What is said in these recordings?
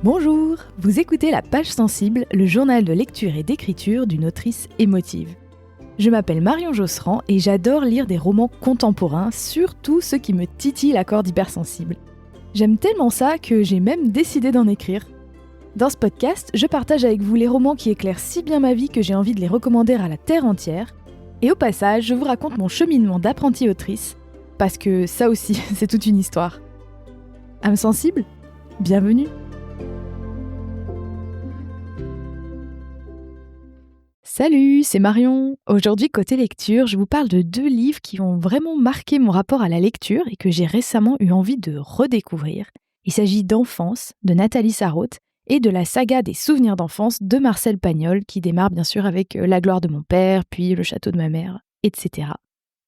Bonjour, vous écoutez La Page Sensible, le journal de lecture et d'écriture d'une autrice émotive. Je m'appelle Marion Josserand et j'adore lire des romans contemporains, surtout ceux qui me titillent la corde hypersensible. J'aime tellement ça que j'ai même décidé d'en écrire. Dans ce podcast, je partage avec vous les romans qui éclairent si bien ma vie que j'ai envie de les recommander à la terre entière. Et au passage, je vous raconte mon cheminement d'apprentie autrice, parce que ça aussi, c'est toute une histoire. Âme sensible ? Bienvenue. Salut, c'est Marion. Aujourd'hui, côté lecture, je vous parle de 2 livres qui ont vraiment marqué mon rapport à la lecture et que j'ai récemment eu envie de redécouvrir. Il s'agit d'Enfance, de Nathalie Sarraute, et de la saga des souvenirs d'enfance de Marcel Pagnol, qui démarre bien sûr avec La gloire de mon père, puis Le château de ma mère, etc.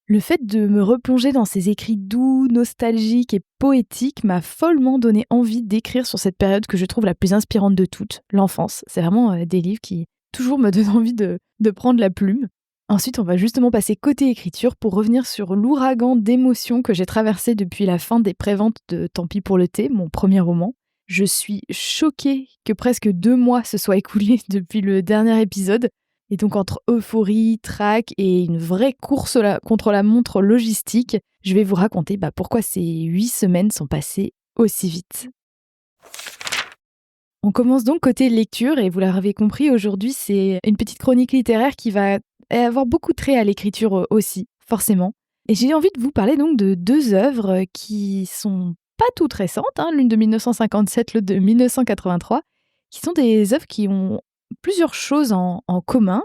Le fait de me replonger dans ces écrits doux, nostalgiques et poétiques m'a follement donné envie d'écrire sur cette période que je trouve la plus inspirante de toutes, l'enfance. C'est vraiment des livres qui toujours me donnent envie de prendre la plume. Ensuite, on va justement passer côté écriture pour revenir sur l'ouragan d'émotions que j'ai traversé depuis la fin des préventes de Tant pis pour le thé, mon premier roman. Je suis choquée que presque 2 mois se soient écoulés depuis le dernier épisode. Et donc entre euphorie, trac et une vraie course contre la montre logistique, je vais vous raconter pourquoi ces 8 semaines sont passées aussi vite. On commence donc côté lecture et vous l'avez compris, aujourd'hui c'est une petite chronique littéraire qui va avoir beaucoup de trait à l'écriture aussi, forcément. Et j'ai envie de vous parler donc de 2 œuvres qui sont pas toutes récentes, l'une de 1957, l'autre de 1983, qui sont des œuvres qui ont plusieurs choses en commun.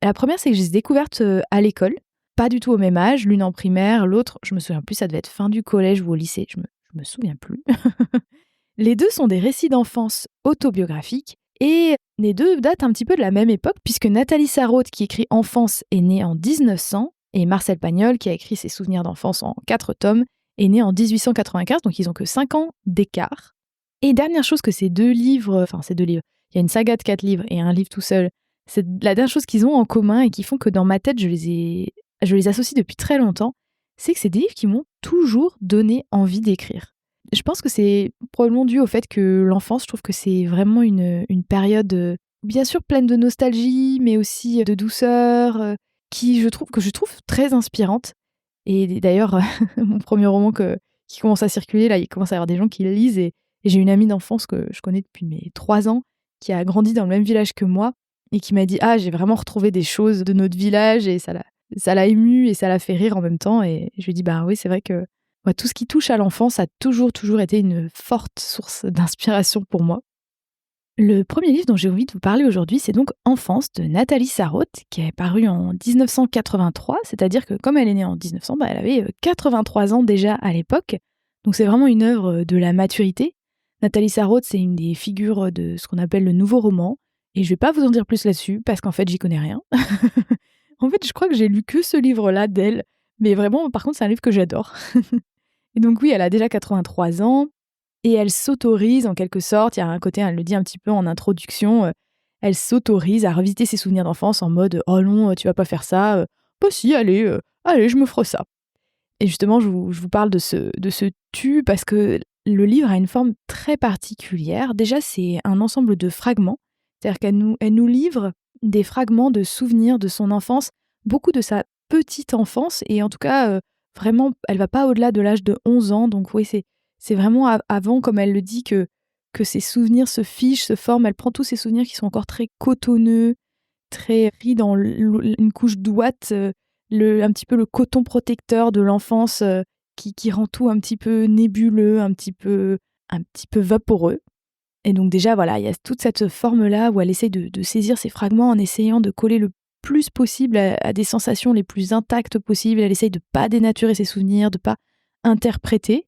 La première, c'est que je les ai découvertes à l'école, pas du tout au même âge, l'une en primaire, l'autre, je me souviens plus, ça devait être fin du collège ou au lycée, je me souviens plus. Les 2 sont des récits d'enfance autobiographiques et les 2 datent un petit peu de la même époque puisque Nathalie Sarraute, qui écrit Enfance, est née en 1900 et Marcel Pagnol, qui a écrit ses souvenirs d'enfance en 4 tomes, est né en 1895, donc ils ont que 5 ans d'écart. Et dernière chose que ces 2 livres, il y a une saga de 4 livres et un livre tout seul, c'est la dernière chose qu'ils ont en commun et qui font que dans ma tête, je les associe depuis très longtemps, c'est que c'est des livres qui m'ont toujours donné envie d'écrire. Je pense que c'est probablement dû au fait que l'enfance, je trouve que c'est vraiment une période bien sûr pleine de nostalgie, mais aussi de douceur, qui je trouve très inspirante. Et d'ailleurs, mon premier roman qui commence à circuler, là, il commence à y avoir des gens qui le lisent. Et j'ai une amie d'enfance que je connais depuis mes 3 ans, qui a grandi dans le même village que moi, et qui m'a dit « Ah, j'ai vraiment retrouvé des choses de notre village » et ça l'a émue et ça l'a fait rire en même temps. Et je lui ai dit « Bah oui, c'est vrai que tout ce qui touche à l'enfance a toujours été une forte source d'inspiration pour moi. » Le premier livre dont j'ai envie de vous parler aujourd'hui, c'est donc Enfance de Nathalie Sarraute, qui est paru en 1983, c'est-à-dire que comme elle est née en 1900, elle avait 83 ans déjà à l'époque. Donc c'est vraiment une œuvre de la maturité. Nathalie Sarraute, c'est une des figures de ce qu'on appelle le nouveau roman, et je vais pas vous en dire plus là-dessus, parce qu'en fait, j'y connais rien. En fait, je crois que j'ai lu que ce livre-là d'elle, mais vraiment, par contre, c'est un livre que j'adore. Et donc oui, elle a déjà 83 ans, et elle s'autorise en quelque sorte, il y a un côté, elle le dit un petit peu en introduction, elle s'autorise à revisiter ses souvenirs d'enfance en mode « Oh non, tu vas pas faire ça, bah si, allez, je me ferai ça ». Et justement, je vous parle de ce tu parce que le livre a une forme très particulière. Déjà, c'est un ensemble de fragments, c'est-à-dire qu'elle nous livre des fragments de souvenirs de son enfance, beaucoup de sa petite enfance, et en tout cas, vraiment, elle va pas au-delà de l'âge de 11 ans, donc oui, c'est vraiment avant, comme elle le dit, que ses souvenirs se fichent, se forment. Elle prend tous ces souvenirs qui sont encore très cotonneux, très pris dans une couche d'ouate, un petit peu le coton protecteur de l'enfance qui rend tout un petit peu nébuleux, un petit peu vaporeux. Et donc déjà, voilà, il y a toute cette forme-là où elle essaye de saisir ces fragments en essayant de coller le plus possible à des sensations les plus intactes possibles. Elle essaye de pas dénaturer ses souvenirs, de pas interpréter.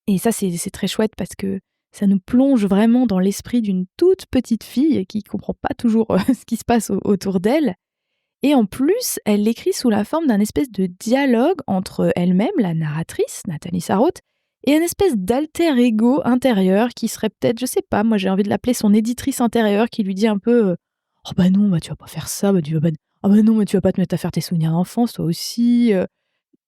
Et ça, c'est très chouette parce que ça nous plonge vraiment dans l'esprit d'une toute petite fille qui comprend pas toujours ce qui se passe autour d'elle. Et en plus, elle l'écrit sous la forme d'un espèce de dialogue entre elle-même, la narratrice, Nathalie Sarraute, et un espèce d'alter ego intérieur qui serait peut-être, je sais pas, moi j'ai envie de l'appeler son éditrice intérieure qui lui dit un peu « Oh bah non, tu vas pas faire ça, oh bah non, tu vas pas te mettre à faire tes souvenirs d'enfance, toi aussi. »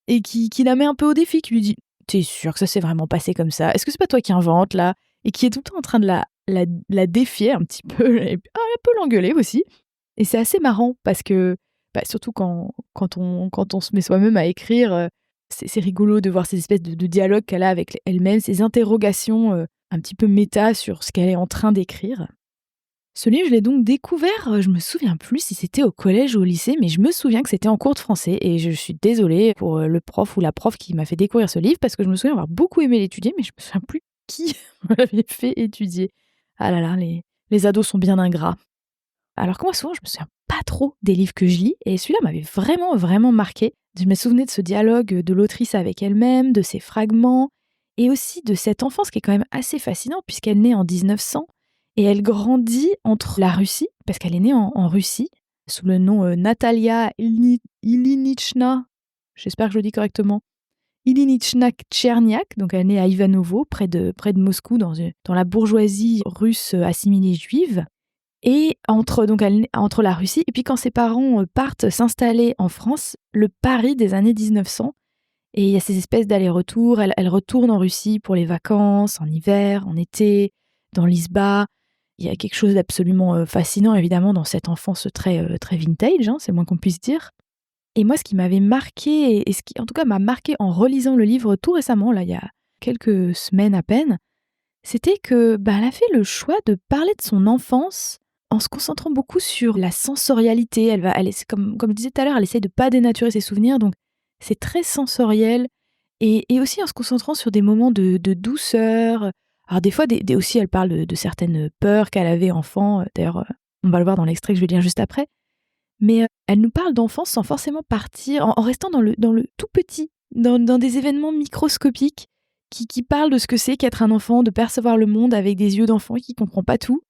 Et qui la met un peu au défi, qui lui dit « T'es sûr que ça s'est vraiment passé comme ça ? Est-ce que c'est pas toi qui inventes là ?» et qui est tout le temps en train de la défier un petit peu et un peu l'engueuler aussi. Et c'est assez marrant parce que, surtout quand on se met soi-même à écrire, c'est rigolo de voir ces espèces de dialogues qu'elle a avec elle-même, ces interrogations, un petit peu méta sur ce qu'elle est en train d'écrire. Ce livre, je l'ai donc découvert, je me souviens plus si c'était au collège ou au lycée, mais je me souviens que c'était en cours de français et je suis désolée pour, le prof ou la prof qui m'a fait découvrir ce livre parce que je me souviens avoir beaucoup aimé l'étudier, mais je me souviens plus qui me l'avait fait étudier. Ah là là, les ados sont bien ingrats. Alors que moi, souvent, je me souviens pas trop des livres que je lis et celui-là m'avait vraiment, vraiment marquée. Je me souvenais de ce dialogue de l'autrice avec elle-même, de ses fragments et aussi de cette enfance qui est quand même assez fascinante puisqu'elle naît en 1900 et elle grandit entre la Russie, parce qu'elle est née en Russie, sous le nom Natalia Ilinichna, j'espère que je le dis correctement, Ilinichna Tcherniak, donc elle est née à Ivanovo, près de Moscou, dans la bourgeoisie russe assimilée juive. Et entre la Russie et puis quand ses parents partent s'installer en France, le Paris des années 1900, et il y a ces espèces d'allers-retours. Elle retourne en Russie pour les vacances, en hiver, en été, dans l'Izba. Il y a quelque chose d'absolument fascinant évidemment dans cette enfance très, très vintage, hein, c'est le moins qu'on puisse dire. Et moi, ce qui m'avait marqué et ce qui en tout cas m'a marqué en relisant le livre tout récemment, là, il y a quelques semaines à peine, c'était que, elle a fait le choix de parler de son enfance en se concentrant beaucoup sur la sensorialité. C'est comme je disais tout à l'heure, elle essaye de pas dénaturer ses souvenirs, donc c'est très sensoriel et aussi en se concentrant sur des moments de douceur. Alors des fois, aussi, elle parle de certaines peurs qu'elle avait enfant. D'ailleurs, on va le voir dans l'extrait que je vais lire juste après. Mais elle nous parle d'enfance sans forcément partir, en restant dans le tout petit, dans des événements microscopiques qui parlent de ce que c'est qu'être un enfant, de percevoir le monde avec des yeux d'enfant qui comprend pas tout,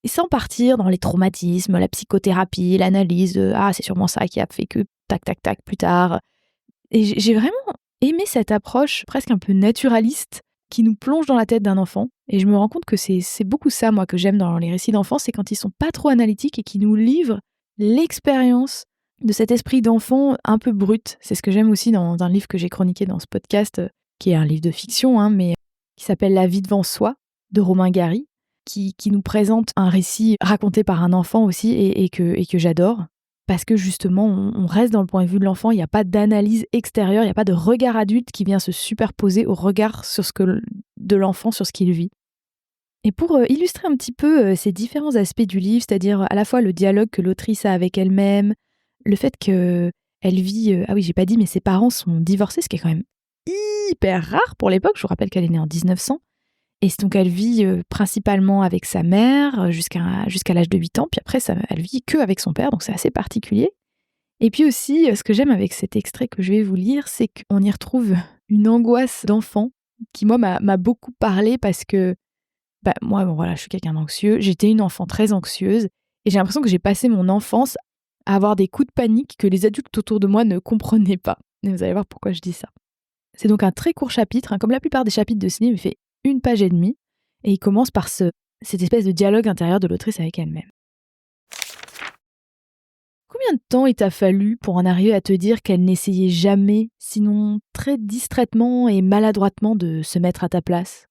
et sans partir dans les traumatismes, la psychothérapie, l'analyse de «Ah, c'est sûrement ça qui a fait que tac, tac, tac» plus tard. Et j'ai vraiment aimé cette approche presque un peu naturaliste qui nous plonge dans la tête d'un enfant. Et je me rends compte que c'est beaucoup ça, moi, que j'aime dans les récits d'enfance, c'est quand ils sont pas trop analytiques et qui nous livrent l'expérience de cet esprit d'enfant un peu brut. C'est ce que j'aime aussi dans un livre que j'ai chroniqué dans ce podcast, qui est un livre de fiction, hein, mais qui s'appelle La vie devant soi, de Romain Gary, qui nous présente un récit raconté par un enfant aussi et que j'adore. Parce que justement, on reste dans le point de vue de l'enfant, il n'y a pas d'analyse extérieure, il n'y a pas de regard adulte qui vient se superposer au regard de l'enfant sur ce qu'il vit. Et pour illustrer un petit peu ces différents aspects du livre, c'est-à-dire à la fois le dialogue que l'autrice a avec elle-même, le fait qu'elle vit... ah oui, j'ai pas dit, mais ses parents sont divorcés, ce qui est quand même hyper rare pour l'époque. Je vous rappelle qu'elle est née en 1900. Et donc elle vit principalement avec sa mère jusqu'à l'âge de 8 ans, puis après elle vit que avec son père, donc c'est assez particulier. Et puis aussi, ce que j'aime avec cet extrait que je vais vous lire, c'est qu'on y retrouve une angoisse d'enfant qui, moi, m'a beaucoup parlé parce que, moi, bon, voilà, je suis quelqu'un d'anxieux, j'étais une enfant très anxieuse, et j'ai l'impression que j'ai passé mon enfance à avoir des coups de panique que les adultes autour de moi ne comprenaient pas. Et vous allez voir pourquoi je dis ça. C'est donc un très court chapitre, hein, comme la plupart des chapitres de ce livre, il fait 1 page et demie, et il commence par cette espèce de dialogue intérieur de l'autrice avec elle-même. Combien de temps il t'a fallu pour en arriver à te dire qu'elle n'essayait jamais, sinon très distraitement et maladroitement, de se mettre à ta place ?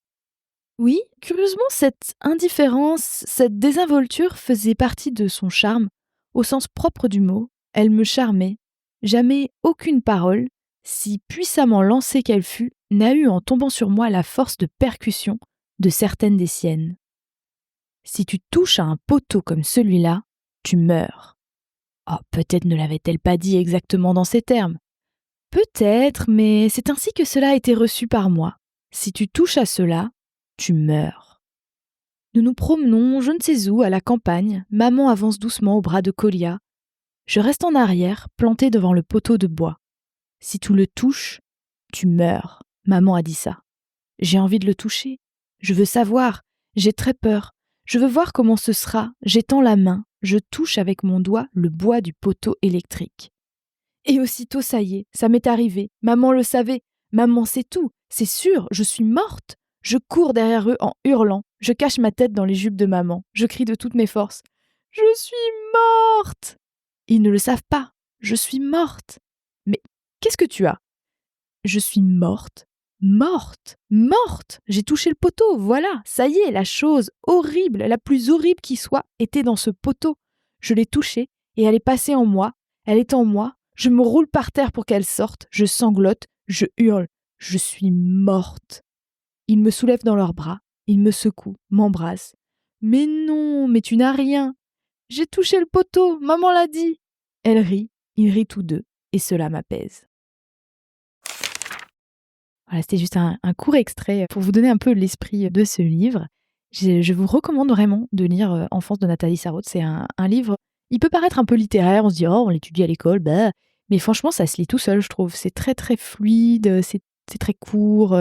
Oui, curieusement, cette indifférence, cette désinvolture faisait partie de son charme, au sens propre du mot. Elle me charmait. Jamais aucune parole, si puissamment lancée qu'elle fût, n'a eu en tombant sur moi la force de percussion de certaines des siennes. Si tu touches à un poteau comme celui-là, tu meurs. Oh, peut-être ne l'avait-elle pas dit exactement dans ces termes. Peut-être, mais c'est ainsi que cela a été reçu par moi. Si tu touches à cela, tu meurs. Nous nous promenons je ne sais où à la campagne, maman avance doucement au bras de Colia. Je reste en arrière, planté devant le poteau de bois. Si tu le touches, tu meurs. Maman a dit ça. J'ai envie de le toucher. Je veux savoir. J'ai très peur. Je veux voir comment ce sera. J'étends la main. Je touche avec mon doigt le bois du poteau électrique. Et aussitôt, ça y est, ça m'est arrivé. Maman le savait. Maman sait tout. C'est sûr, je suis morte. Je cours derrière eux en hurlant. Je cache ma tête dans les jupes de maman. Je crie de toutes mes forces. Je suis morte. Ils ne le savent pas. Je suis morte. Mais qu'est-ce que tu as ? Je suis morte. morte, morte. J'ai touché le poteau, voilà, ça y est, la chose horrible, la plus horrible qui soit, était dans ce poteau. Je l'ai touchée et elle est passée en moi, elle est en moi, je me roule par terre pour qu'elle sorte, je sanglote, je hurle, je suis morte. Ils me soulèvent dans leurs bras, ils me secouent, m'embrassent. Mais non, mais tu n'as rien. J'ai touché le poteau, maman l'a dit. Elle rit, ils rient tous deux, et cela m'apaise. Voilà, c'était juste un court extrait pour vous donner un peu l'esprit de ce livre. Je vous recommande vraiment de lire Enfance de Nathalie Sarraute. C'est un livre, il peut paraître un peu littéraire, on se dit « Oh, on l'étudie à l'école, bah !» Mais franchement, ça se lit tout seul, je trouve. C'est très très fluide, c'est très court.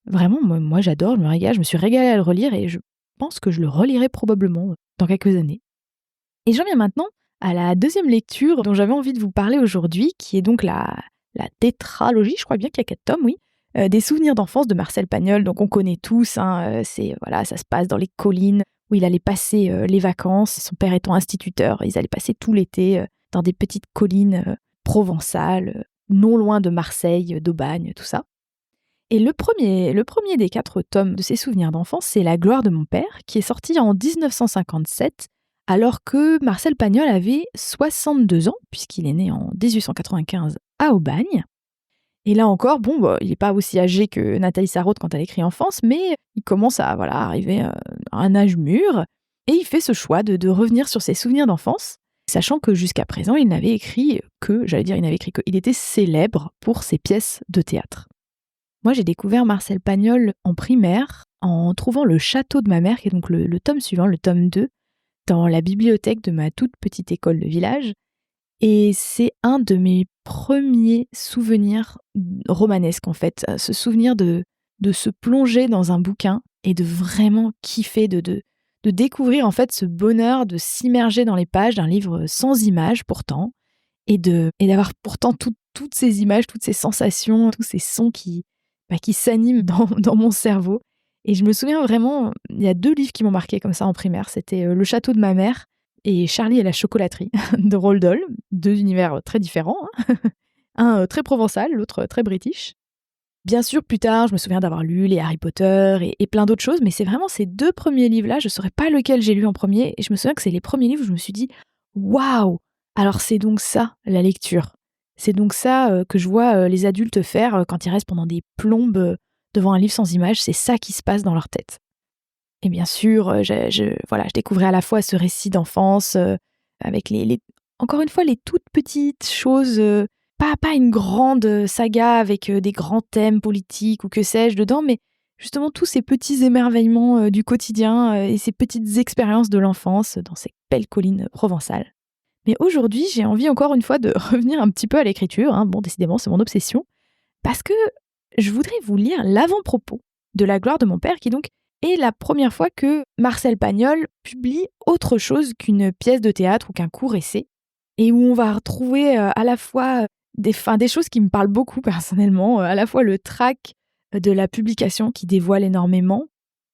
Vraiment, moi j'adore, je me régale, je me suis régalée à le relire et je pense que je le relirai probablement dans quelques années. Et j'en viens maintenant à la deuxième lecture dont j'avais envie de vous parler aujourd'hui, qui est donc la tétralogie, je crois bien qu'il y a 4 tomes, oui, des souvenirs d'enfance de Marcel Pagnol. Donc on connaît tous, hein, voilà, ça se passe dans les collines où il allait passer les vacances, son père étant instituteur, ils allaient passer tout l'été dans des petites collines provençales, non loin de Marseille, d'Aubagne, tout ça. Et le premier des 4 tomes de ses souvenirs d'enfance, c'est La gloire de mon père, qui est sorti en 1957, alors que Marcel Pagnol avait 62 ans, puisqu'il est né en 1895 à Aubagne. Et là encore, il n'est pas aussi âgé que Nathalie Sarraute quand elle écrit enfance, mais il commence à arriver à un âge mûr, et il fait ce choix de revenir sur ses souvenirs d'enfance, sachant que jusqu'à présent, il était célèbre pour ses pièces de théâtre. Moi, j'ai découvert Marcel Pagnol en primaire en trouvant Le château de ma mère, qui est donc le tome suivant, le tome 2, dans la bibliothèque de ma toute petite école de village. Et c'est un de mes premiers souvenirs romanesques, en fait. Ce souvenir de se plonger dans un bouquin et de vraiment kiffer, de découvrir en fait ce bonheur de s'immerger dans les pages d'un livre sans images pourtant, et d'avoir pourtant toutes ces images, toutes ces sensations, tous ces sons qui s'animent dans mon cerveau. Et je me souviens vraiment, il y a 2 livres qui m'ont marqué comme ça en primaire. C'était Le château de ma mère et Charlie et la chocolaterie de Roald Dahl. 2 univers très différents, hein. Un très provençal, l'autre très british. Bien sûr, plus tard, je me souviens d'avoir lu les Harry Potter et plein d'autres choses, mais c'est vraiment ces 2 premiers livres-là, je ne saurais pas lequel j'ai lu en premier, et je me souviens que c'est les premiers livres où je me suis dit « Waouh ! Alors c'est donc ça, la lecture. C'est donc ça que je vois les adultes faire quand ils restent pendant des plombes devant un livre sans images, c'est ça qui se passe dans leur tête. » Et bien sûr, je découvrais à la fois ce récit d'enfance avec encore une fois, les toutes petites choses, pas une grande saga avec des grands thèmes politiques ou que sais-je dedans, mais justement tous ces petits émerveillements du quotidien et ces petites expériences de l'enfance dans ces belles collines provençales. Mais aujourd'hui, j'ai envie encore une fois de revenir un petit peu à l'écriture, hein. Bon, décidément, c'est mon obsession, parce que je voudrais vous lire l'avant-propos de La gloire de mon père, qui donc est la première fois que Marcel Pagnol publie autre chose qu'une pièce de théâtre ou qu'un court essai, et où on va retrouver à la fois des choses qui me parlent beaucoup personnellement, à la fois le trac de la publication qui dévoile énormément,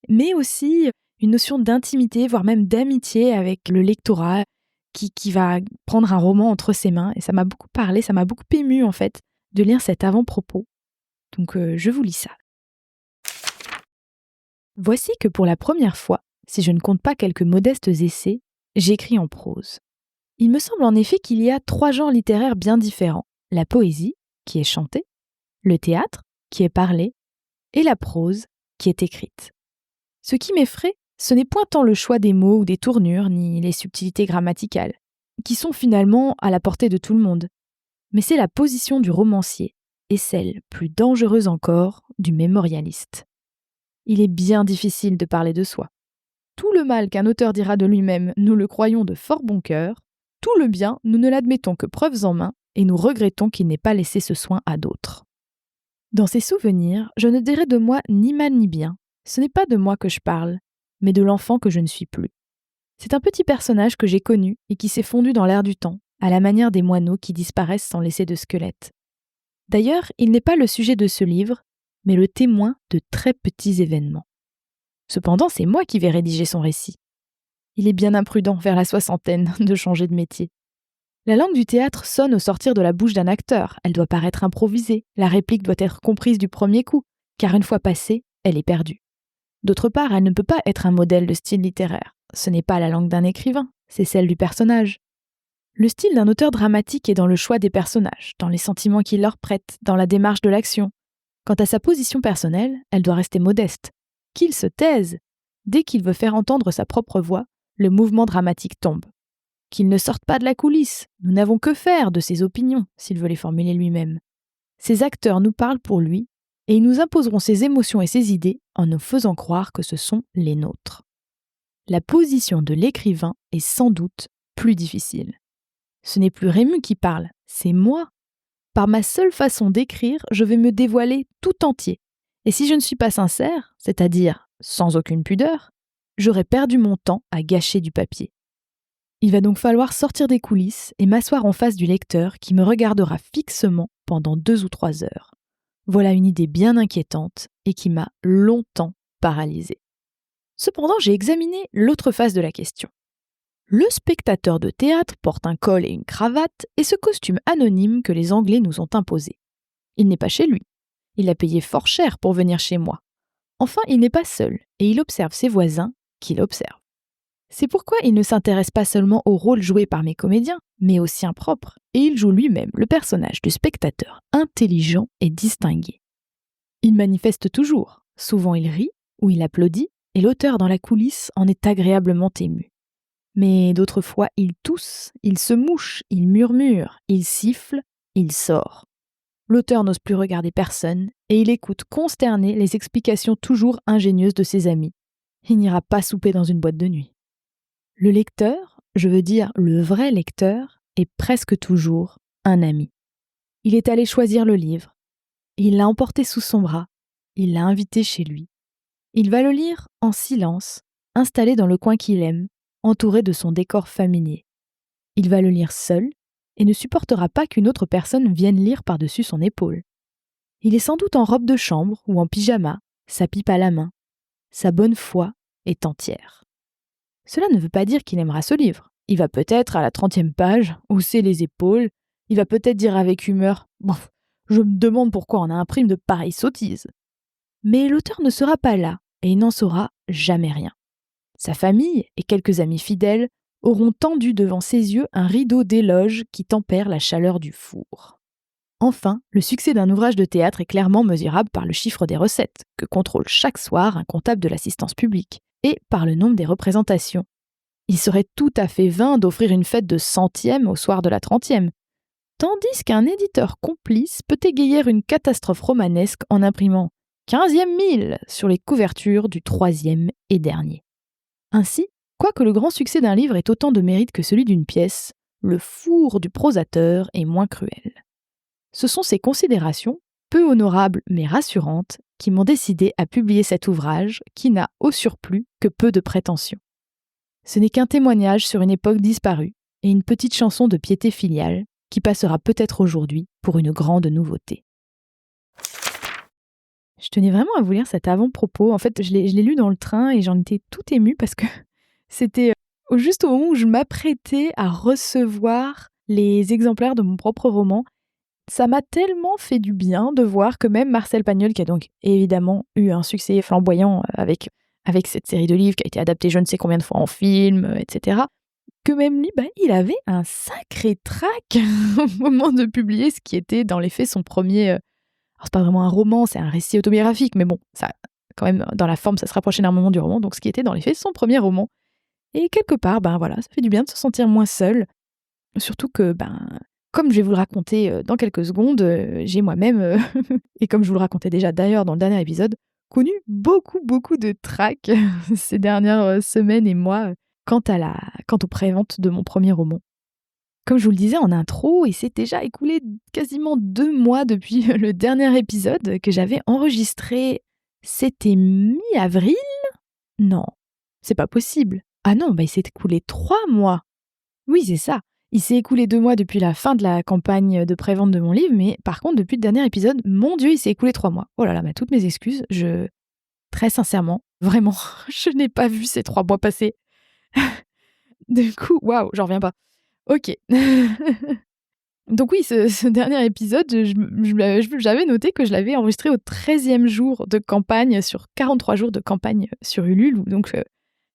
mais aussi une notion d'intimité, voire même d'amitié avec le lectorat, qui va prendre un roman entre ses mains. Et ça m'a beaucoup parlé, ça m'a beaucoup ému en fait, de lire cet avant-propos. Donc je vous lis ça. Voici que pour la première fois, si je ne compte pas quelques modestes essais, j'écris en prose. Il me semble en effet qu'il y a 3 genres littéraires bien différents. La poésie, qui est chantée, le théâtre, qui est parlé, et la prose, qui est écrite. Ce qui m'effraie, ce n'est point tant le choix des mots ou des tournures, ni les subtilités grammaticales, qui sont finalement à la portée de tout le monde, mais c'est la position du romancier, et celle, plus dangereuse encore, du mémorialiste. Il est bien difficile de parler de soi. Tout le mal qu'un auteur dira de lui-même, nous le croyons de fort bon cœur, tout le bien, nous ne l'admettons que preuves en main, et nous regrettons qu'il n'ait pas laissé ce soin à d'autres. Dans ces souvenirs, je ne dirai de moi ni mal ni bien. Ce n'est pas de moi que je parle, mais de l'enfant que je ne suis plus. C'est un petit personnage que j'ai connu et qui s'est fondu dans l'air du temps, à la manière des moineaux qui disparaissent sans laisser de squelette. D'ailleurs, il n'est pas le sujet de ce livre, mais le témoin de très petits événements. Cependant, c'est moi qui vais rédiger son récit. Il est bien imprudent, vers la 60aine, de changer de métier. La langue du théâtre sonne au sortir de la bouche d'un acteur, elle doit paraître improvisée, la réplique doit être comprise du premier coup, car une fois passée, elle est perdue. D'autre part, elle ne peut pas être un modèle de style littéraire. Ce n'est pas la langue d'un écrivain, c'est celle du personnage. Le style d'un auteur dramatique est dans le choix des personnages, dans les sentiments qu'il leur prête, dans la démarche de l'action. Quant à sa position personnelle, elle doit rester modeste. Qu'il se taise. Dès qu'il veut faire entendre sa propre voix, le mouvement dramatique tombe. Qu'il ne sorte pas de la coulisse. Nous n'avons que faire de ses opinions, s'il veut les formuler lui-même. Ces acteurs nous parlent pour lui, et ils nous imposeront ses émotions et ses idées en nous faisant croire que ce sont les nôtres. La position de l'écrivain est sans doute plus difficile. Ce n'est plus Rému qui parle, c'est moi. Par ma seule façon d'écrire, je vais me dévoiler tout entier. Et si je ne suis pas sincère, c'est-à-dire sans aucune pudeur, j'aurai perdu mon temps à gâcher du papier. Il va donc falloir sortir des coulisses et m'asseoir en face du lecteur qui me regardera fixement pendant 2 ou 3 heures. Voilà une idée bien inquiétante et qui m'a longtemps paralysée. Cependant, j'ai examiné l'autre face de la question. Le spectateur de théâtre porte un col et une cravate et ce costume anonyme que les Anglais nous ont imposé. Il n'est pas chez lui. Il a payé fort cher pour venir chez moi. Enfin, il n'est pas seul et il observe ses voisins qui l'observent. C'est pourquoi il ne s'intéresse pas seulement au rôle joué par mes comédiens, mais au sien propre, et il joue lui-même le personnage du spectateur intelligent et distingué. Il manifeste toujours, souvent il rit ou il applaudit, et l'auteur dans la coulisse en est agréablement ému. Mais d'autres fois il tousse, il se mouche, il murmure, il siffle, il sort. L'auteur n'ose plus regarder personne, et il écoute consterné les explications toujours ingénieuses de ses amis. Il n'ira pas souper dans une boîte de nuit. Le lecteur, je veux dire le vrai lecteur, est presque toujours un ami. Il est allé choisir le livre. Il l'a emporté sous son bras. Il l'a invité chez lui. Il va le lire en silence, installé dans le coin qu'il aime, entouré de son décor familier. Il va le lire seul et ne supportera pas qu'une autre personne vienne lire par-dessus son épaule. Il est sans doute en robe de chambre ou en pyjama, sa pipe à la main. Sa bonne foi est entière. Cela ne veut pas dire qu'il aimera ce livre. Il va peut-être, à la 30e page, hausser les épaules. Il va peut-être dire avec humeur « Bon, je me demande pourquoi on imprime de pareilles sottises. » Mais l'auteur ne sera pas là et il n'en saura jamais rien. Sa famille et quelques amis fidèles auront tendu devant ses yeux un rideau d'éloges qui tempère la chaleur du four. Enfin, le succès d'un ouvrage de théâtre est clairement mesurable par le chiffre des recettes, que contrôle chaque soir un comptable de l'assistance publique, et par le nombre des représentations. Il serait tout à fait vain d'offrir une fête de 100e au soir de la 30e, tandis qu'un éditeur complice peut égayer une catastrophe romanesque en imprimant 15e mille sur les couvertures du 3e et dernier. Ainsi, quoique le grand succès d'un livre ait autant de mérite que celui d'une pièce, le four du prosateur est moins cruel. Ce sont ces considérations, peu honorables mais rassurantes, qui m'ont décidé à publier cet ouvrage qui n'a au surplus que peu de prétention. Ce n'est qu'un témoignage sur une époque disparue et une petite chanson de piété filiale qui passera peut-être aujourd'hui pour une grande nouveauté. Je tenais vraiment à vous lire cet avant-propos. En fait, je l'ai lu dans le train et j'en étais tout émue parce que c'était juste au moment où je m'apprêtais à recevoir les exemplaires de mon propre roman. Ça m'a tellement fait du bien de voir que même Marcel Pagnol, qui a donc évidemment eu un succès flamboyant avec cette série de livres qui a été adaptée je ne sais combien de fois en film, etc., que même lui, il avait un sacré trac au moment de publier ce qui était dans les faits son premier... alors c'est pas vraiment un roman, c'est un récit autobiographique, mais bon, ça, quand même, dans la forme, ça se rapproche énormément du roman, donc ce qui était dans les faits son premier roman. Et quelque part, voilà, ça fait du bien de se sentir moins seul, surtout que, comme je vais vous le raconter dans quelques secondes, j'ai moi-même, et comme je vous le racontais déjà d'ailleurs dans le dernier épisode, connu beaucoup de trac ces dernières semaines et mois quant aux préventes de mon premier roman. Comme je vous le disais en intro, il s'est déjà écoulé quasiment 2 mois depuis le dernier épisode que j'avais enregistré. C'était mi-avril ? Non, c'est pas possible. Ah non, il s'est écoulé 3 mois. Oui, c'est ça. Il s'est écoulé 2 mois depuis la fin de la campagne de prévente de mon livre, mais par contre, depuis le dernier épisode, mon Dieu, il s'est écoulé 3 mois. Oh là là, toutes mes excuses. Très sincèrement, vraiment, je n'ai pas vu ces 3 mois passer. Du coup, waouh, j'en reviens pas. Ok. Donc oui, ce dernier épisode, j'avais noté que je l'avais enregistré au 13e jour de campagne sur 43 jours de campagne sur Ulule. Où donc,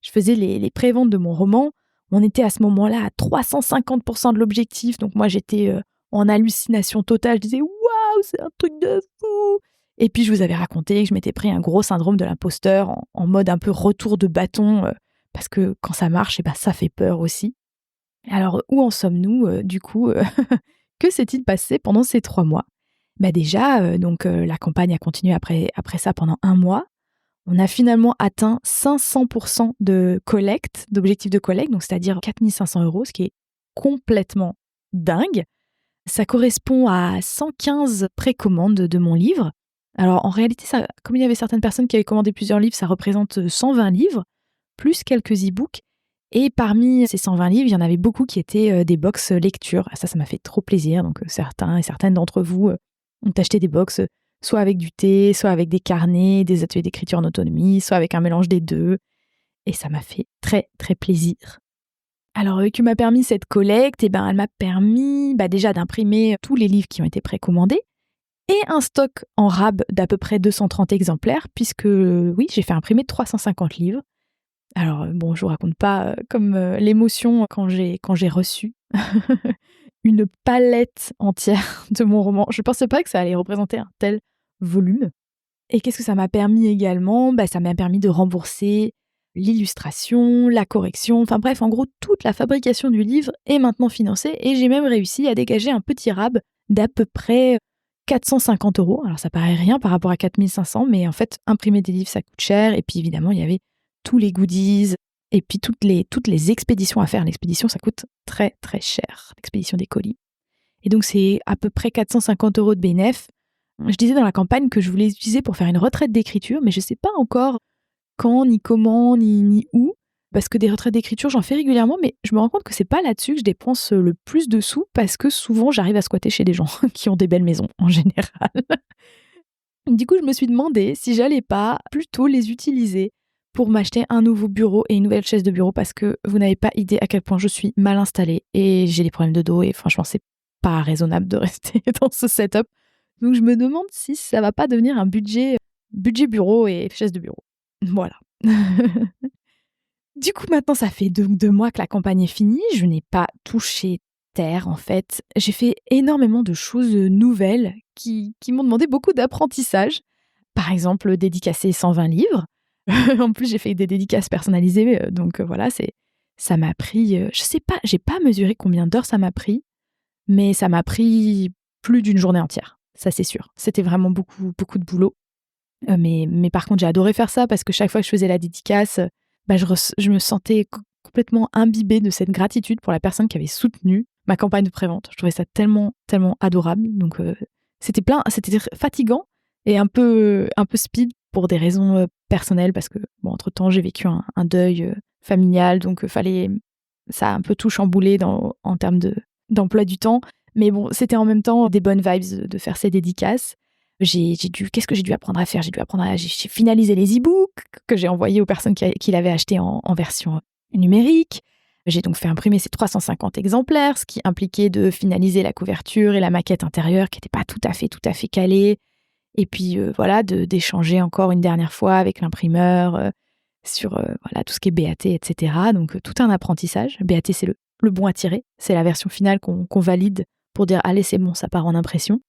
je faisais les préventes de mon roman. On était à ce moment-là à 350% de l'objectif. Donc moi, j'étais en hallucination totale. Je disais « Waouh, c'est un truc de fou !» Et puis, je vous avais raconté que je m'étais pris un gros syndrome de l'imposteur en mode un peu retour de bâton. Parce que quand ça marche, ça fait peur aussi. Alors, où en sommes-nous du coup Que s'est-il passé pendant ces 3 mois? Déjà, la campagne a continué après ça pendant 1 mois. On a finalement atteint 500% de collecte, d'objectifs de collecte, donc c'est-à-dire 4 500 €, ce qui est complètement dingue. Ça correspond à 115 précommandes de mon livre. Alors en réalité, ça, comme il y avait certaines personnes qui avaient commandé plusieurs livres, ça représente 120 livres, plus quelques e-books. Et parmi ces 120 livres, il y en avait beaucoup qui étaient des box lecture. Ça m'a fait trop plaisir. Donc certains et certaines d'entre vous ont acheté des box, soit avec du thé, soit avec des carnets, des ateliers d'écriture en autonomie, soit avec un mélange des deux. Et ça m'a fait très, très plaisir. Alors, que m'a permis cette collecte? Elle m'a permis déjà d'imprimer tous les livres qui ont été précommandés et un stock en rab d'à peu près 230 exemplaires, puisque oui, j'ai fait imprimer 350 livres. Alors, bon, je vous raconte pas comme l'émotion quand j'ai reçu une palette entière de mon roman. Je pensais pas que ça allait représenter un tel volume. Et qu'est-ce que ça m'a permis également? Ça m'a permis de rembourser l'illustration, la correction, enfin bref, en gros, toute la fabrication du livre est maintenant financée et j'ai même réussi à dégager un petit rab d'à peu près 450 €. Alors ça paraît rien par rapport à 4500, mais en fait, imprimer des livres, ça coûte cher. Et puis évidemment, il y avait tous les goodies et puis toutes les expéditions à faire. L'expédition, ça coûte très très cher, l'expédition des colis. Et donc c'est à peu près 450 € de bénéf. Je disais dans la campagne que je voulais les utiliser pour faire une retraite d'écriture, mais je ne sais pas encore quand, ni comment, ni où. Parce que des retraites d'écriture, j'en fais régulièrement, mais je me rends compte que c'est pas là-dessus que je dépense le plus de sous, parce que souvent, j'arrive à squatter chez des gens qui ont des belles maisons, en général. Du coup, je me suis demandé si j'allais pas plutôt les utiliser pour m'acheter un nouveau bureau et une nouvelle chaise de bureau, parce que vous n'avez pas idée à quel point je suis mal installée et j'ai des problèmes de dos et franchement, c'est pas raisonnable de rester dans ce setup. Donc, je me demande si ça va pas devenir un budget bureau et chaise de bureau. Voilà. Du coup, maintenant, ça fait 2 mois que la campagne est finie. Je n'ai pas touché terre, en fait. J'ai fait énormément de choses nouvelles qui m'ont demandé beaucoup d'apprentissage. Par exemple, dédicacer 120 livres. En plus, j'ai fait des dédicaces personnalisées. Donc voilà, ça m'a pris, je sais pas, j'ai pas mesuré combien d'heures ça m'a pris, mais ça m'a pris plus d'une journée entière. Ça, c'est sûr. C'était vraiment beaucoup, beaucoup de boulot. Mais par contre, j'ai adoré faire ça parce que chaque fois que je faisais la dédicace, je me sentais complètement imbibée de cette gratitude pour la personne qui avait soutenu ma campagne de prévente. Je trouvais ça tellement, tellement adorable. Donc, c'était fatigant et un peu speed pour des raisons personnelles parce que, bon, entre-temps, j'ai vécu un deuil familial, donc ça a un peu tout chamboulé en termes d'emploi du temps. Mais bon, c'était en même temps des bonnes vibes de faire ces dédicaces. Qu'est-ce que j'ai dû apprendre à faire? J'ai finalisé les e-books que j'ai envoyés aux personnes qui l'avaient acheté en version numérique. J'ai donc fait imprimer ces 350 exemplaires, ce qui impliquait de finaliser la couverture et la maquette intérieure qui n'était pas tout à fait calée. Et puis voilà, d'échanger encore une dernière fois avec l'imprimeur sur voilà, tout ce qui est BAT, etc. Donc tout un apprentissage. BAT, c'est le bon à tirer. C'est la version finale qu'on valide pour dire allez, c'est bon, ça part en impression.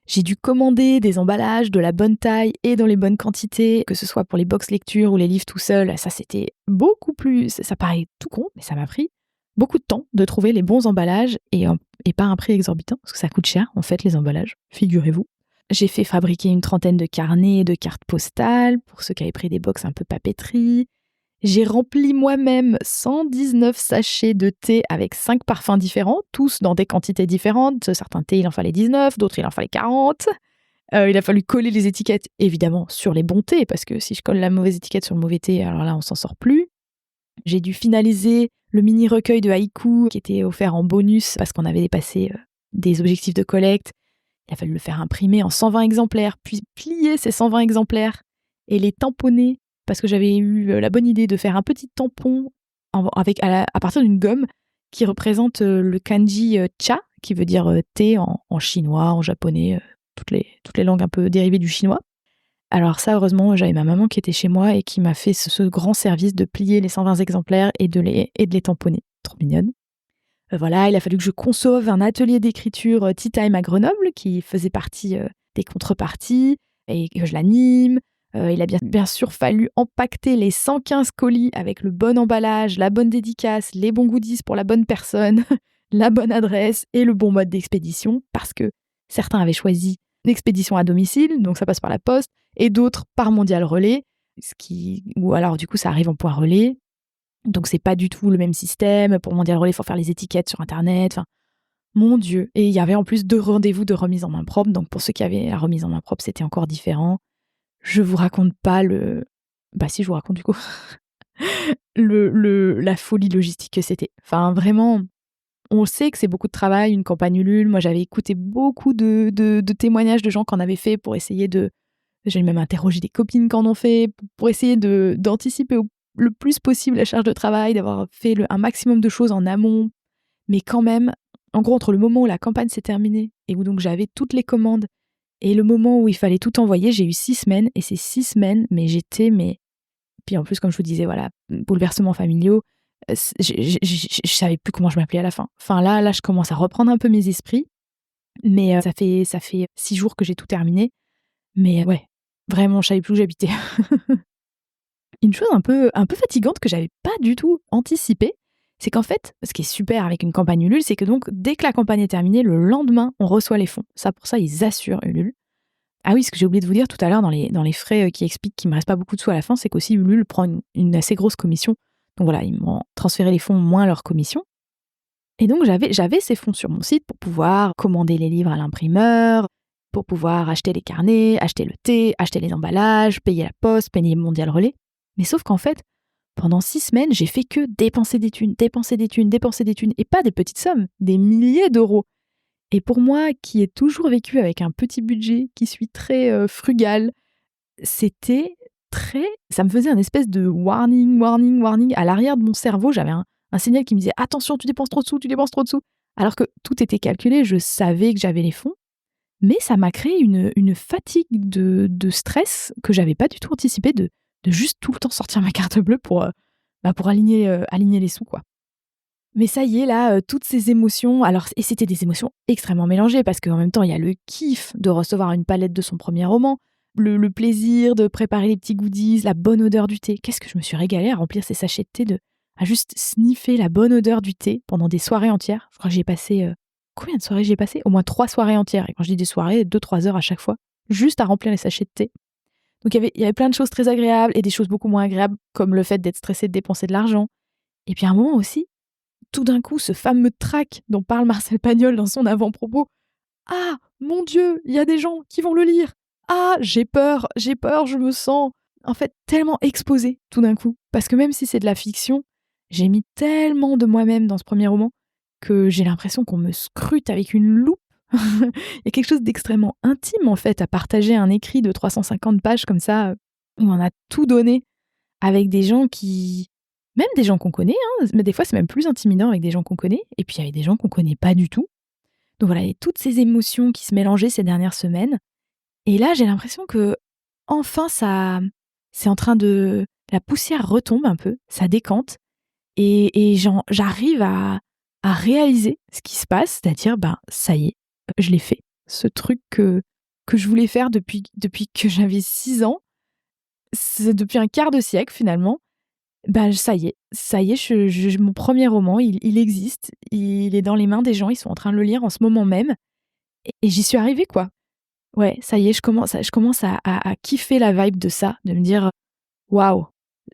J'ai dû commander des emballages de la bonne taille et dans les bonnes quantités, que ce soit pour les box lecture ou les livres tout seuls. Ça, c'était beaucoup plus... Ça paraît tout con, mais ça m'a pris beaucoup de temps de trouver les bons emballages et pas un prix exorbitant, parce que ça coûte cher, en fait, les emballages, figurez-vous. J'ai fait fabriquer une trentaine de carnets et de cartes postales pour ceux qui avaient pris des box un peu papeterie. J'ai rempli moi-même 119 sachets de thé avec 5 parfums différents, tous dans des quantités différentes. Certains thés, il en fallait 19, d'autres, il en fallait 40. Il a fallu coller les étiquettes, évidemment, sur les bons thés, parce que si je colle la mauvaise étiquette sur le mauvais thé, alors là, on s'en sort plus. J'ai dû finaliser le mini-recueil de haïkus qui était offert en bonus parce qu'on avait dépassé des objectifs de collecte. Il a fallu le faire imprimer en 120 exemplaires, puis plier ces 120 exemplaires et les tamponner parce que j'avais eu la bonne idée de faire un petit tampon à partir d'une gomme qui représente le kanji cha, qui veut dire thé en chinois, en japonais, toutes les langues un peu dérivées du chinois. Alors ça, heureusement, j'avais ma maman qui était chez moi et qui m'a fait ce grand service de plier les 120 exemplaires et de les tamponner. Trop mignonne. Voilà, il a fallu que je conçoive un atelier d'écriture Tea Time à Grenoble qui faisait partie des contreparties et que je l'anime. Il a bien sûr fallu empaqueter les 115 colis avec le bon emballage, la bonne dédicace, les bons goodies pour la bonne personne, la bonne adresse et le bon mode d'expédition parce que certains avaient choisi l'expédition à domicile, donc ça passe par la poste, et d'autres par mondial relais, ou alors du coup ça arrive en point relais. Donc c'est pas du tout le même système. Pour mondial relais, il faut faire les étiquettes sur internet. Enfin, mon Dieu. Et il y avait en plus 2 rendez-vous de remise en main propre. Donc pour ceux qui avaient la remise en main propre, c'était encore différent. Je vous raconte pas bah si, je vous raconte du coup la folie logistique que c'était. Enfin vraiment, on sait que c'est beaucoup de travail, une campagne Ulule. Moi j'avais écouté beaucoup de témoignages de gens qui en avaient fait pour essayer de... J'ai même interrogé des copines qui en ont fait pour essayer d'anticiper le plus possible la charge de travail, d'avoir fait un maximum de choses en amont. Mais quand même, en gros, entre le moment où la campagne s'est terminée et où donc j'avais toutes les commandes et le moment où il fallait tout envoyer, j'ai eu 6 semaines. Et ces 6 semaines, mais puis en plus, comme je vous disais, voilà, bouleversements familiaux, je savais plus comment je m'appelais à la fin. Enfin là, je commence à reprendre un peu mes esprits. Mais ça fait 6 jours que j'ai tout terminé. Mais ouais, vraiment, je savais plus où j'habitais. Une chose un peu fatigante que j'avais pas du tout anticipée, c'est qu'en fait, ce qui est super avec une campagne Ulule, c'est que donc dès que la campagne est terminée, le lendemain, on reçoit les fonds. Ça, pour ça, ils assurent Ulule. Ah oui, ce que j'ai oublié de vous dire tout à l'heure dans les frais qui expliquent qu'il me reste pas beaucoup de sous à la fin, c'est qu'aussi Ulule prend une assez grosse commission. Donc voilà, ils m'ont transféré les fonds moins leur commission. Et donc j'avais ces fonds sur mon site pour pouvoir commander les livres à l'imprimeur, pour pouvoir acheter les carnets, acheter le thé, acheter les emballages, payer la poste, payer Mondial Relais. Mais sauf qu'en fait, pendant 6 semaines, j'ai fait que dépenser des thunes, dépenser des thunes, dépenser des thunes, et pas des petites sommes, des milliers d'euros. Et pour moi, qui ai toujours vécu avec un petit budget, qui suis très frugale, c'était ça me faisait un espèce de warning, warning, warning. À l'arrière de mon cerveau, j'avais un signal qui me disait « Attention, tu dépenses trop de sous, tu dépenses trop de sous !» Alors que tout était calculé, je savais que j'avais les fonds. Mais ça m'a créé une fatigue de stress que j'avais pas du tout anticipé de juste tout le temps sortir ma carte bleue pour aligner les sous, quoi. Mais ça y est, là, toutes ces émotions, alors, et c'était des émotions extrêmement mélangées parce qu'en même temps, il y a le kiff de recevoir une palette de son premier roman, le plaisir de préparer les petits goodies, la bonne odeur du thé. Qu'est-ce que je me suis régalée à remplir ces sachets de thé, à juste sniffer la bonne odeur du thé pendant des soirées entières. Je crois que j'ai passé... combien de soirées j'ai passé? Au moins 3 soirées entières. Et quand je dis des soirées, 2-3 heures à chaque fois, juste à remplir les sachets de thé. Donc il y avait plein de choses très agréables et des choses beaucoup moins agréables, comme le fait d'être stressé de dépenser de l'argent. Et puis à un moment aussi, tout d'un coup, ce fameux trac dont parle Marcel Pagnol dans son avant-propos. Ah, mon Dieu, il y a des gens qui vont le lire. Ah, j'ai peur, je me sens en fait tellement exposée tout d'un coup. Parce que même si c'est de la fiction, j'ai mis tellement de moi-même dans ce premier roman que j'ai l'impression qu'on me scrute avec une loupe. Il y a quelque chose d'extrêmement intime en fait à partager un écrit de 350 pages comme ça, où on a tout donné avec des gens même des gens qu'on connaît, hein, mais des fois c'est même plus intimidant avec des gens qu'on connaît, et puis il y avait des gens qu'on connaît pas du tout. Donc voilà, il y a toutes ces émotions qui se mélangeaient ces dernières semaines. Et là, j'ai l'impression que enfin c'est en train la poussière retombe un peu, ça décante, et j'arrive à réaliser ce qui se passe, c'est-à-dire, ça y est, je l'ai fait. Ce truc que je voulais faire depuis que j'avais 6 ans, c'est depuis un quart de siècle finalement. Ça y est, mon premier roman, il existe, il est dans les mains des gens, ils sont en train de le lire en ce moment même, et j'y suis arrivée, quoi. Ouais, ça y est, je commence à kiffer la vibe de ça, de me dire waouh,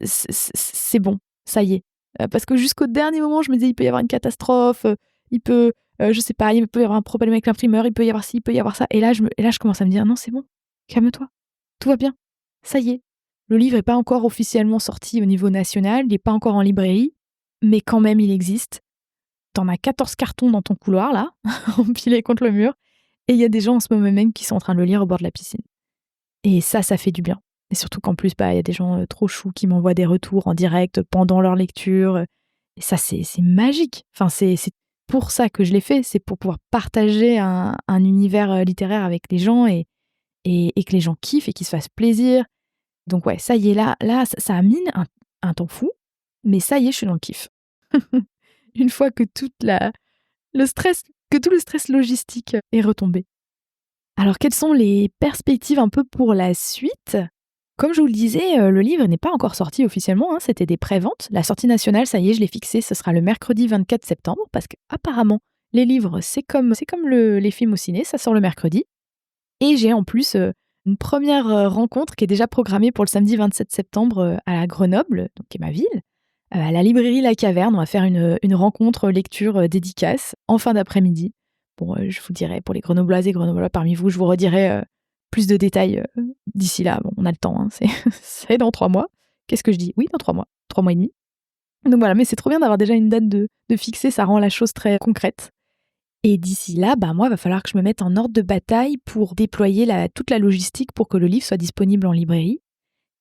c'est bon, ça y est. Parce que jusqu'au dernier moment, je me disais il peut y avoir une catastrophe, je sais pas, il peut y avoir un problème avec l'imprimeur, il peut y avoir ci, il peut y avoir ça. Et là, je commence à me dire non, c'est bon, calme-toi, tout va bien, ça y est. Le livre n'est pas encore officiellement sorti au niveau national, il n'est pas encore en librairie, mais quand même, il existe. T'en as 14 cartons dans ton couloir, là, empilés contre le mur, et il y a des gens en ce moment même qui sont en train de le lire au bord de la piscine. Et ça fait du bien. Et surtout qu'en plus, il y a des gens trop choux qui m'envoient des retours en direct pendant leur lecture. Et ça, c'est magique. Enfin, c'est pour ça que je l'ai fait, c'est pour pouvoir partager un univers littéraire avec les gens et que les gens kiffent et qu'ils se fassent plaisir. Donc ouais, ça y est, là ça a mis un temps fou, mais ça y est, je suis dans le kiff. Une fois que le stress, que tout le stress logistique est retombé. Alors, quelles sont les perspectives un peu pour la suite? Comme je vous le disais, le livre n'est pas encore sorti officiellement, hein, c'était des préventes. La sortie nationale, ça y est, je l'ai fixée, ce sera le mercredi 24 septembre parce qu'apparemment, les livres, c'est comme les films au ciné, ça sort le mercredi. Et j'ai en plus une première rencontre qui est déjà programmée pour le samedi 27 septembre à Grenoble, donc qui est ma ville, à la librairie La Caverne. On va faire une rencontre lecture dédicace en fin d'après-midi. Bon, je vous dirai, pour les grenobloises et grenoblois parmi vous, je vous redirai plus de détails d'ici là. Bon, on a le temps, hein, c'est dans 3 mois. Qu'est-ce que je dis? Oui, dans 3 mois. 3 mois et demi. Donc voilà, mais c'est trop bien d'avoir déjà une date de fixer, ça rend la chose très concrète. Et d'ici là, moi, il va falloir que je me mette en ordre de bataille pour déployer toute la logistique pour que le livre soit disponible en librairie.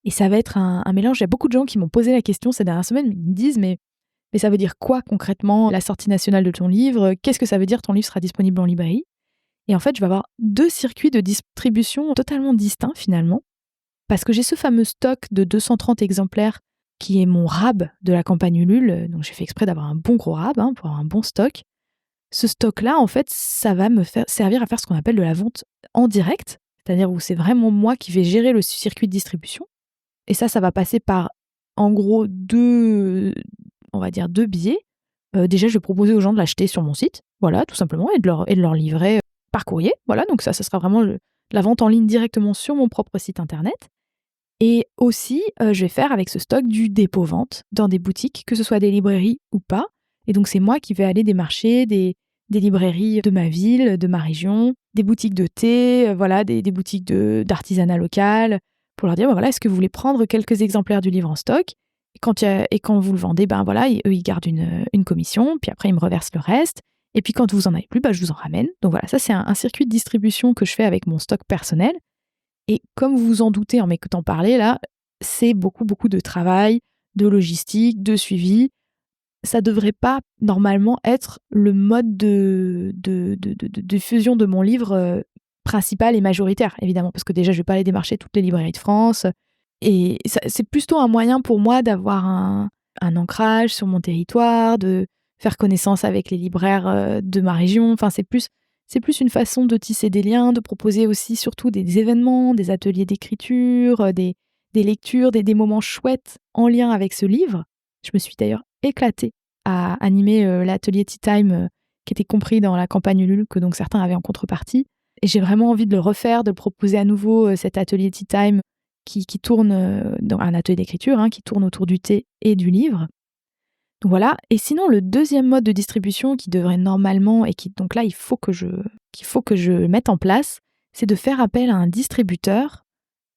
Et ça va être un mélange. Il y a beaucoup de gens qui m'ont posé la question ces dernières semaines, ils me disent mais ça veut dire quoi concrètement la sortie nationale de ton livre? Qu'est-ce que ça veut dire ton livre sera disponible en librairie? Et en fait, je vais avoir 2 circuits de distribution totalement distincts finalement, parce que j'ai ce fameux stock de 230 exemplaires qui est mon RAB de la campagne Ulule, donc j'ai fait exprès d'avoir un bon gros RAB pour avoir un bon stock. Ce stock-là, en fait, ça va me servir à faire ce qu'on appelle de la vente en direct, c'est-à-dire où c'est vraiment moi qui vais gérer le circuit de distribution. Et ça va passer par, en gros, on va dire 2 biais. Déjà, je vais proposer aux gens de l'acheter sur mon site, voilà, tout simplement, et de leur livrer par courrier. Voilà, donc ça sera vraiment la vente en ligne directement sur mon propre site internet. Et aussi, je vais faire avec ce stock du dépôt-vente dans des boutiques, que ce soit des librairies ou pas. Et donc, c'est moi qui vais aller démarcher des librairies de ma ville, de ma région, des boutiques de thé, voilà, des boutiques d'artisanat local, pour leur dire, voilà, est-ce que vous voulez prendre quelques exemplaires du livre en stock? Et quand vous le vendez, voilà, eux, ils gardent une commission, puis après, ils me reversent le reste. Et puis, quand vous en avez plus, je vous en ramène. Donc voilà, ça, c'est un circuit de distribution que je fais avec mon stock personnel. Et comme vous vous en doutez en m'écoutant parler, là, c'est beaucoup, beaucoup de travail, de logistique, de suivi. Ça devrait pas, normalement, être le mode de diffusion de mon livre principal et majoritaire, évidemment, parce que déjà, je vais pas aller démarcher toutes les librairies de France. Et c'est plutôt un moyen pour moi d'avoir un ancrage sur mon territoire, de faire connaissance avec les libraires de ma région. Enfin, c'est plus une façon de tisser des liens, de proposer aussi surtout des événements, des ateliers d'écriture, des lectures, des moments chouettes en lien avec ce livre. Je me suis d'ailleurs éclatée à animer l'atelier Tea Time qui était compris dans la campagne Ulule que donc certains avaient en contrepartie. Et j'ai vraiment envie de le refaire, de le proposer à nouveau, cet atelier Tea Time qui tourne, dans un atelier d'écriture, qui tourne autour du thé et du livre. Donc voilà. Et sinon, le deuxième mode de distribution qui devrait normalement, et donc là, qu'il faut que je mette en place, c'est de faire appel à un distributeur.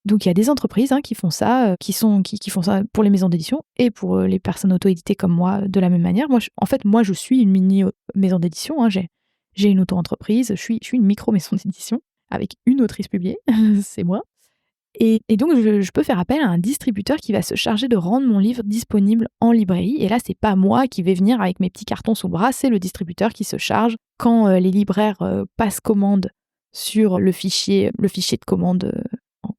Donc il y a des entreprises qui font ça, qui font ça pour les maisons d'édition et pour les personnes auto-éditées comme moi de la même manière. Moi, je suis une mini maison d'édition. J'ai une auto-entreprise, je suis une micro maison d'édition avec une autrice publiée, c'est moi. Et donc, je peux faire appel à un distributeur qui va se charger de rendre mon livre disponible en librairie. Et là, c'est pas moi qui vais venir avec mes petits cartons sous le bras, c'est le distributeur qui se charge quand les libraires passent commande sur le fichier de commande,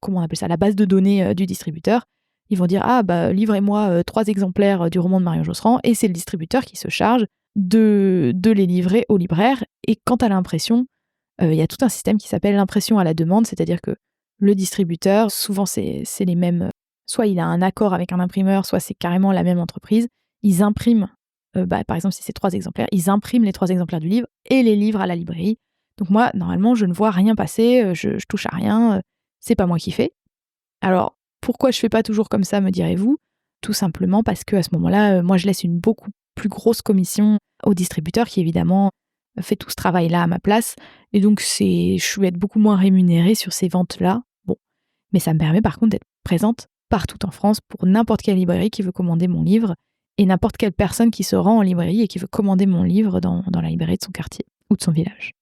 comment on appelle ça, la base de données du distributeur. Ils vont dire livrez-moi 3 exemplaires du roman de Marion Josserand, et c'est le distributeur qui se charge de les livrer aux libraires. Et quant à l'impression, il y a tout un système qui s'appelle l'impression à la demande, c'est-à-dire que le distributeur, souvent c'est les mêmes, soit il a un accord avec un imprimeur, soit c'est carrément la même entreprise. Ils impriment, par exemple si c'est 3 exemplaires, ils impriment les 3 exemplaires du livre et les livrent à la librairie. Donc moi, normalement, je ne vois rien passer, je touche à rien, c'est pas moi qui fais. Alors, pourquoi je fais pas toujours comme ça, me direz-vous? Tout simplement parce qu'à ce moment-là, moi je laisse une beaucoup plus grosse commission au distributeur qui évidemment fait tout ce travail-là à ma place. Et donc, je vais être beaucoup moins rémunérée sur ces ventes-là. Bon, mais ça me permet par contre d'être présente partout en France pour n'importe quelle librairie qui veut commander mon livre et n'importe quelle personne qui se rend en librairie et qui veut commander mon livre dans la librairie de son quartier ou de son village.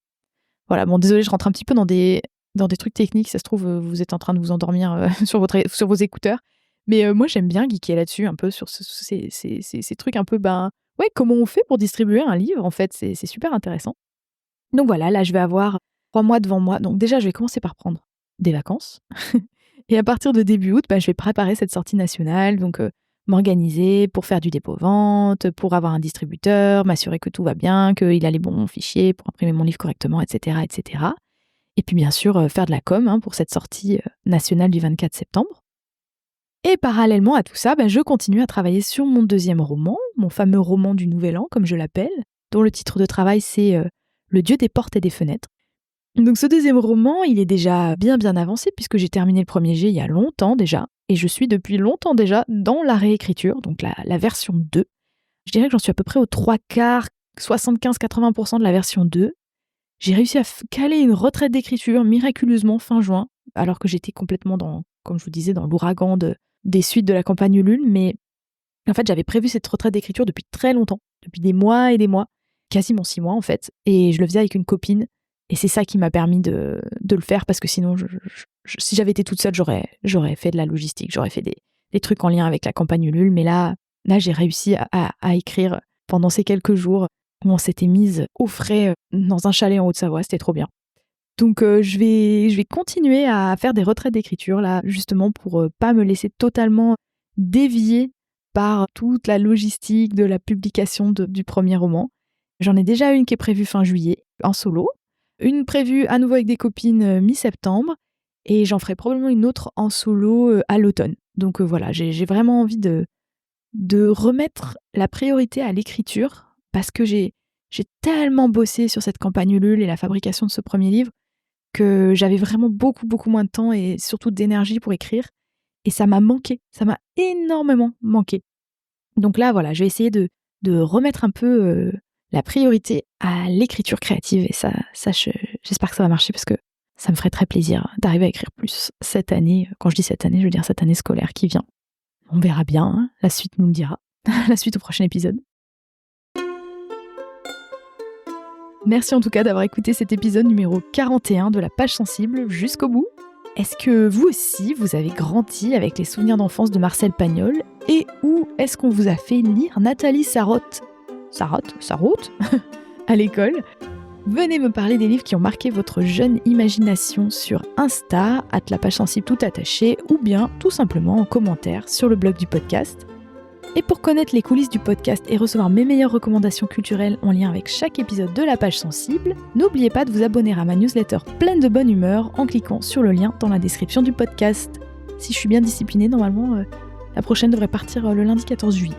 Voilà, bon, désolé, je rentre un petit peu dans des trucs techniques. Ça se trouve, vous êtes en train de vous endormir sur vos écouteurs. Mais moi, j'aime bien geeker là-dessus, un peu sur ces trucs un peu, ouais, comment on fait pour distribuer un livre, en fait, c'est super intéressant. Donc voilà, là, je vais avoir 3 mois devant moi. Donc déjà, je vais commencer par prendre des vacances et à partir de début août, je vais préparer cette sortie nationale, donc m'organiser pour faire du dépôt-vente, pour avoir un distributeur, m'assurer que tout va bien, qu'il a les bons fichiers pour imprimer mon livre correctement, et cetera, et cetera. Et puis bien sûr, faire de la com, pour cette sortie nationale du 24 septembre. Et parallèlement à tout ça, je continue à travailler sur mon 2e roman, mon fameux roman du Nouvel An, comme je l'appelle, dont le titre de travail c'est Le Dieu des portes et des fenêtres. Donc ce 2e roman, il est déjà bien avancé puisque j'ai terminé le premier jet il y a longtemps déjà, et je suis depuis longtemps déjà dans la réécriture, donc la version 2. Je dirais que j'en suis à peu près aux 3/4, 75-80% de la version 2. J'ai réussi à caler une retraite d'écriture miraculeusement fin juin, alors que j'étais complètement comme je vous disais, dans l'ouragan des suites de la campagne Ulule, mais en fait, j'avais prévu cette retraite d'écriture depuis très longtemps, depuis des mois et des mois, quasiment 6 mois en fait, et je le faisais avec une copine, et c'est ça qui m'a permis de le faire, parce que sinon, si j'avais été toute seule, j'aurais fait de la logistique, j'aurais fait des trucs en lien avec la campagne Ulule, mais là j'ai réussi à écrire pendant ces quelques jours où on s'était mise au frais dans un chalet en Haute-Savoie, c'était trop bien. Donc je vais continuer à faire des retraites d'écriture là, justement pour pas me laisser totalement dévier par toute la logistique de la publication du premier roman. J'en ai déjà une qui est prévue fin juillet, en solo, une prévue à nouveau avec des copines mi-septembre, et j'en ferai probablement une autre en solo à l'automne. Donc voilà, j'ai vraiment envie de remettre la priorité à l'écriture, parce que j'ai tellement bossé sur cette campagne Ulule et la fabrication de ce premier livre que j'avais vraiment beaucoup moins de temps et surtout d'énergie pour écrire, et ça m'a manqué, ça m'a énormément manqué. Donc là voilà, je vais essayer de remettre un peu la priorité à l'écriture créative, et ça j'espère que ça va marcher, parce que ça me ferait très plaisir d'arriver à écrire plus cette année. Quand je dis cette année, je veux dire cette année scolaire qui vient. On verra bien, la suite nous le dira. La suite au prochain épisode. Merci en tout cas d'avoir écouté cet épisode numéro 41 de la Page Sensible jusqu'au bout. Est-ce que vous aussi, vous avez grandi avec les souvenirs d'enfance de Marcel Pagnol, et où est-ce qu'on vous a fait lire Nathalie Sarraute à l'école? Venez me parler des livres qui ont marqué votre jeune imagination sur Insta, @lapagsensible tout attaché, ou bien tout simplement en commentaire sur le blog du podcast. Et pour connaître les coulisses du podcast et recevoir mes meilleures recommandations culturelles en lien avec chaque épisode de la Page Sensible, n'oubliez pas de vous abonner à ma newsletter pleine de bonne humeur en cliquant sur le lien dans la description du podcast. Si je suis bien disciplinée, normalement, la prochaine devrait partir le lundi 14 juillet.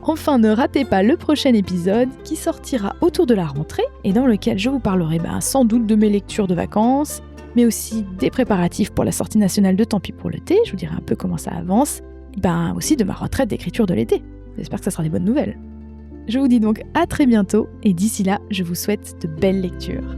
Enfin, ne ratez pas le prochain épisode qui sortira autour de la rentrée et dans lequel je vous parlerai sans doute de mes lectures de vacances, mais aussi des préparatifs pour la sortie nationale de Tant pis pour le thé, je vous dirai un peu comment ça avance, aussi de ma retraite d'écriture de l'été. J'espère que ça sera des bonnes nouvelles. Je vous dis donc à très bientôt, et d'ici là, je vous souhaite de belles lectures.